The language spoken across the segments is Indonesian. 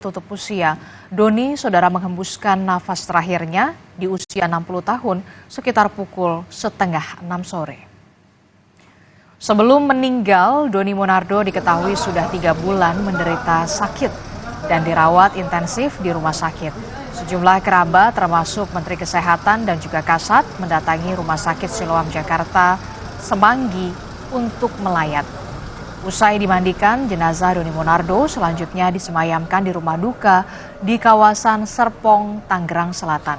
tutup usia, Doni saudara menghembuskan nafas terakhirnya di usia 60 tahun sekitar pukul 5:30 sore. Sebelum meninggal, Doni Monardo diketahui sudah 3 bulan menderita sakit dan dirawat intensif di rumah sakit. Sejumlah kerabat termasuk Menteri Kesehatan dan juga Kasat mendatangi Rumah Sakit Siloam Jakarta Semanggi untuk melayat. Usai dimandikan, jenazah Doni Monardo selanjutnya disemayamkan di rumah duka di kawasan Serpong, Tangerang Selatan.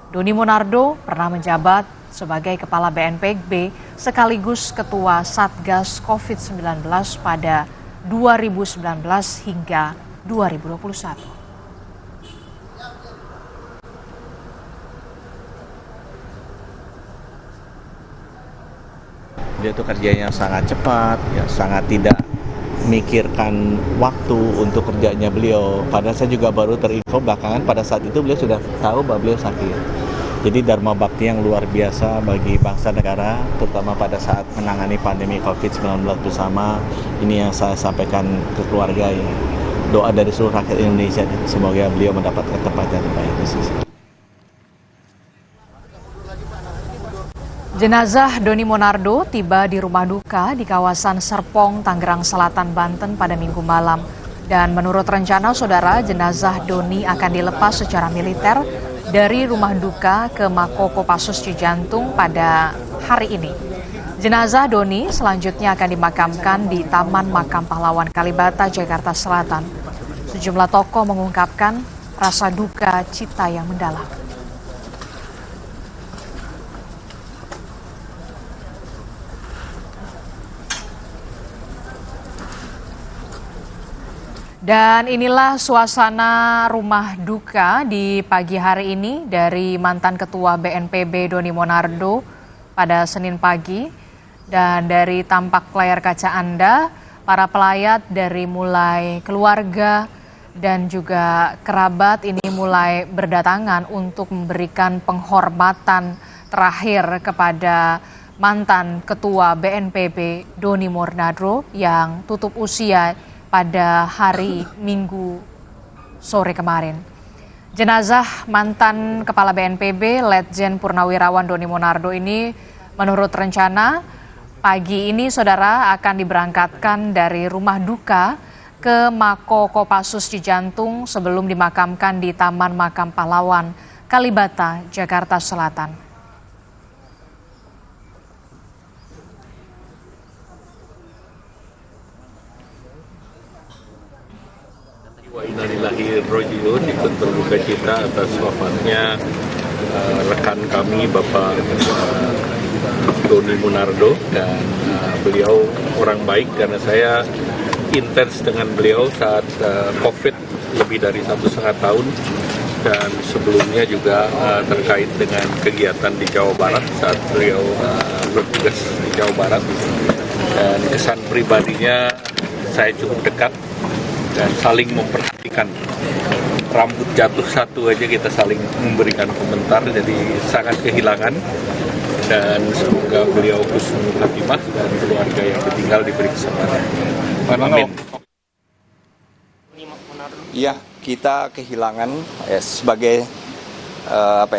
Doni Monardo pernah menjabat sebagai Kepala BNPB sekaligus Ketua Satgas COVID-19 pada 2019 hingga 2021. Dia tuh kerjanya sangat cepat, ya sangat tidak memikirkan waktu untuk kerjanya beliau. Padahal saya juga baru terinfo belakangan pada saat itu beliau sudah tahu bahwa beliau sakit. Jadi dharma bakti yang luar biasa bagi bangsa negara, terutama pada saat menangani pandemi COVID-19 bersama. Ini yang saya sampaikan ke keluarga ya. Doa dari seluruh rakyat Indonesia, semoga beliau mendapatkan tempat yang terbaik di sisi. Jenazah Doni Monardo tiba di rumah duka di kawasan Serpong, Tangerang Selatan, Banten pada Minggu malam. Dan menurut rencana saudara, jenazah Doni akan dilepas secara militer dari rumah duka ke Mako Kopassus Cijantung pada hari ini. Jenazah Doni selanjutnya akan dimakamkan di Taman Makam Pahlawan Kalibata, Jakarta Selatan. Sejumlah tokoh mengungkapkan rasa duka cita yang mendalam. Dan inilah suasana rumah duka di pagi hari ini dari mantan Ketua BNPB Doni Monardo pada Senin pagi. Dan dari tampak layar kaca Anda, para pelayat dari mulai keluarga dan juga kerabat ini mulai berdatangan untuk memberikan penghormatan terakhir kepada mantan Ketua BNPB Doni Monardo yang tutup usia pada hari Minggu sore kemarin. Jenazah mantan Kepala BNPB Letjen Purnawirawan Doni Monardo ini menurut rencana pagi ini saudara akan diberangkatkan dari rumah duka ke Mako Kopassus Cijantung sebelum dimakamkan di Taman Makam Pahlawan Kalibata, Jakarta Selatan. Wa innalillahi rajiun, ikut berduka cita atas wafatnya rekan kami Bapak Doni Monardo, dan beliau orang baik karena saya intens dengan beliau saat COVID lebih dari 1,5 tahun, dan sebelumnya juga terkait dengan kegiatan di Jawa Barat saat beliau bertugas di Jawa Barat, dan kesan pribadinya saya cukup dekat dan saling memperhatikan. Rambut jatuh satu aja kita saling memberikan komentar, jadi sangat kehilangan, dan semoga beliau husnul khatimah dan keluarga yang ditinggal diberi kesabaran. Amin. Iya, kita kehilangan sebagai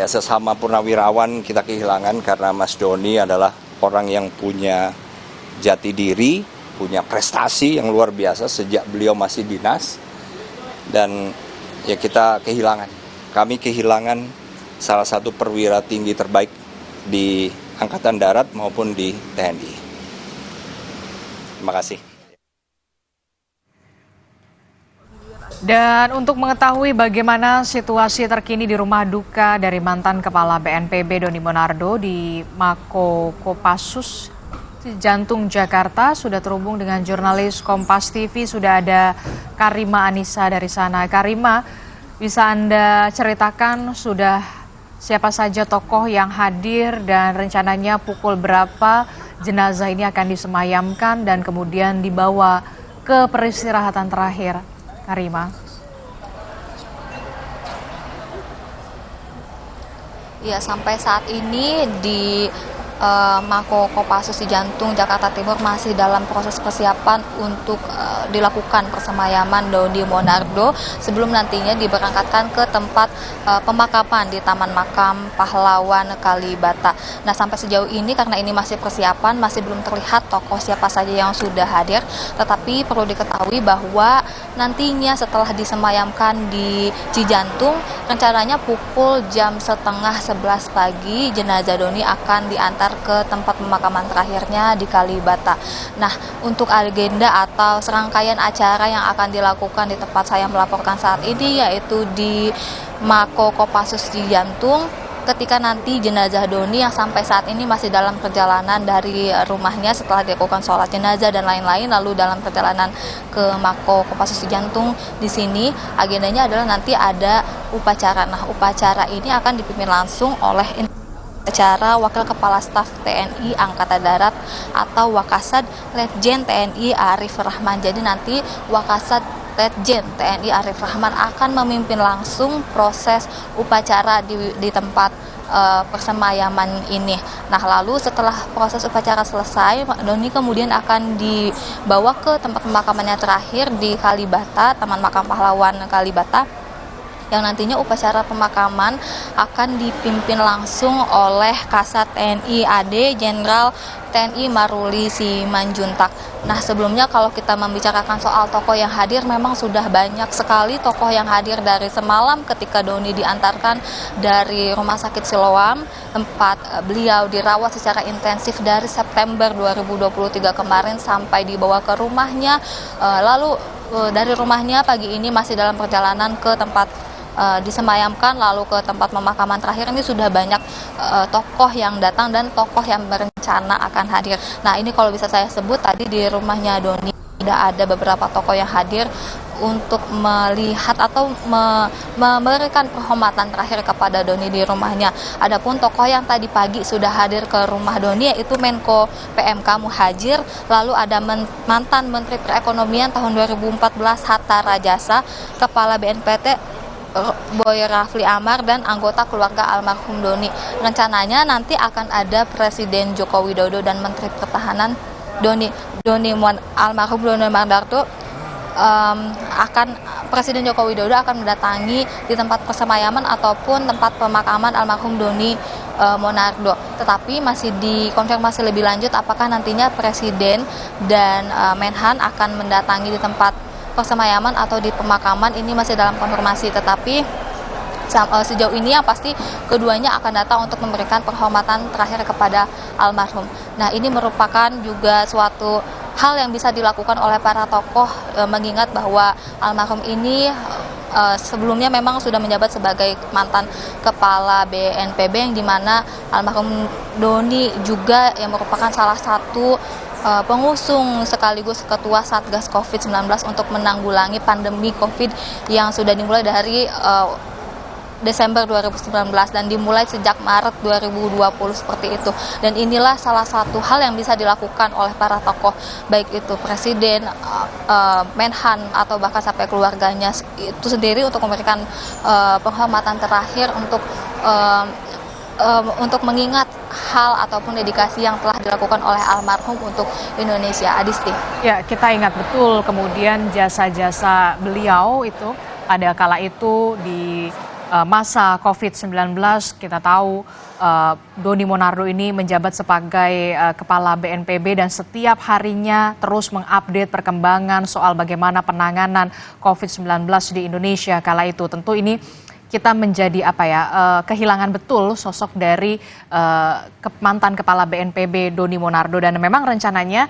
sesama purnawirawan, kita kehilangan karena Mas Doni adalah orang yang punya jati diri, punya prestasi yang luar biasa sejak beliau masih dinas, dan ya kita kehilangan. Kami kehilangan salah satu perwira tinggi terbaik di Angkatan Darat maupun di TNI. Terima kasih. Dan untuk mengetahui bagaimana situasi terkini di rumah duka dari mantan Kepala BNPB Doni Monardo di Mako Kopassus Cijantung, Jakarta, sudah terhubung dengan jurnalis Kompas TV, sudah ada Karima Anissa dari sana. Karima, bisa Anda ceritakan sudah siapa saja tokoh yang hadir dan rencananya pukul berapa jenazah ini akan disemayamkan dan kemudian dibawa ke peristirahatan terakhir? Karima. Ya, sampai saat ini di Mako Kopassus Cijantung Jakarta Timur masih dalam proses persiapan untuk dilakukan persemayaman Doni Monardo sebelum nantinya diberangkatkan ke tempat pemakaman di Taman Makam Pahlawan Kalibata. Nah, sampai sejauh ini karena ini masih persiapan, masih belum terlihat tokoh siapa saja yang sudah hadir, tetapi perlu diketahui bahwa nantinya setelah disemayamkan di Cijantung, rencananya pukul jam setengah 11 pagi jenazah Doni akan diantar ke tempat pemakaman terakhirnya di Kalibata. Nah, untuk agenda atau serangkaian acara yang akan dilakukan di tempat saya melaporkan saat ini, yaitu di Mako Kopassus Cijantung, ketika nanti jenazah Doni yang sampai saat ini masih dalam perjalanan dari rumahnya setelah dilakukan sholat jenazah dan lain-lain, lalu dalam perjalanan ke Mako Kopassus Cijantung di sini agendanya adalah nanti ada upacara. Nah, upacara ini akan dipimpin langsung oleh acara Wakil Kepala Staf TNI Angkatan Darat atau Wakasat Letjen TNI Arif Rahman. Jadi nanti Wakasat Letjen TNI Arif Rahman akan memimpin langsung proses upacara di tempat persemayaman ini. Nah, lalu setelah proses upacara selesai, Doni kemudian akan dibawa ke tempat pemakamannya terakhir di Kalibata, Taman Makam Pahlawan Kalibata, yang nantinya upacara pemakaman akan dipimpin langsung oleh Kasat TNI AD Jenderal TNI Maruli Simanjuntak. Nah, sebelumnya kalau kita membicarakan soal tokoh yang hadir, memang sudah banyak sekali tokoh yang hadir dari semalam ketika Doni diantarkan dari Rumah Sakit Siloam, tempat beliau dirawat secara intensif dari September 2023 kemarin sampai dibawa ke rumahnya. Lalu dari rumahnya pagi ini masih dalam perjalanan ke tempat disemayamkan, lalu ke tempat pemakaman terakhir. Ini sudah banyak tokoh yang datang dan tokoh yang berencana akan hadir. Nah, ini kalau bisa saya sebut tadi di rumahnya Doni sudah ada beberapa tokoh yang hadir untuk melihat atau memberikan penghormatan terakhir kepada Doni di rumahnya. Adapun tokoh yang tadi pagi sudah hadir ke rumah Doni yaitu Menko PMK Muhajir, lalu ada mantan Menteri Perekonomian tahun 2014 Hatta Rajasa, Kepala BNPT Boy Rafli Amar, dan anggota keluarga almarhum Doni. Rencananya nanti akan ada Presiden Joko Widodo dan Menteri Pertahanan almarhum Doni Monardo. Presiden Joko Widodo akan mendatangi di tempat persemayaman ataupun tempat pemakaman almarhum Doni Monardo. Tetapi masih dikonfirmasi lebih lanjut apakah nantinya Presiden dan Menhan akan mendatangi di tempat persemayaman atau di pemakaman, ini masih dalam konfirmasi. Tetapi sejauh ini yang pasti keduanya akan datang untuk memberikan penghormatan terakhir kepada almarhum. Nah, ini merupakan juga suatu hal yang bisa dilakukan oleh para tokoh, mengingat bahwa almarhum ini sebelumnya memang sudah menjabat sebagai mantan kepala BNPB, yang dimana almarhum Doni juga yang merupakan salah satu pengusung sekaligus ketua Satgas COVID-19 untuk menanggulangi pandemi COVID yang sudah dimulai dari Desember 2019 dan dimulai sejak Maret 2020 seperti itu. Dan inilah salah satu hal yang bisa dilakukan oleh para tokoh, baik itu Presiden, Menhan, atau bahkan sampai keluarganya itu sendiri, untuk memberikan penghormatan terakhir untuk mengingat hal ataupun dedikasi yang telah dilakukan oleh almarhum untuk Indonesia. Adisti. Ya, kita ingat betul kemudian jasa-jasa beliau itu pada kala itu di masa COVID-19. Kita tahu Doni Monardo ini menjabat sebagai kepala BNPB dan setiap harinya terus mengupdate perkembangan soal bagaimana penanganan COVID-19 di Indonesia kala itu. Tentu ini kita menjadi kehilangan betul sosok dari mantan kepala BNPB Doni Monardo, dan memang rencananya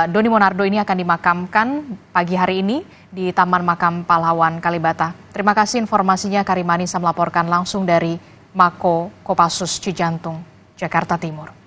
Doni Monardo ini akan dimakamkan pagi hari ini di Taman Makam Pahlawan Kalibata. Terima kasih informasinya, Karimani melaporkan langsung dari Mako Kopassus Cijantung, Jakarta Timur.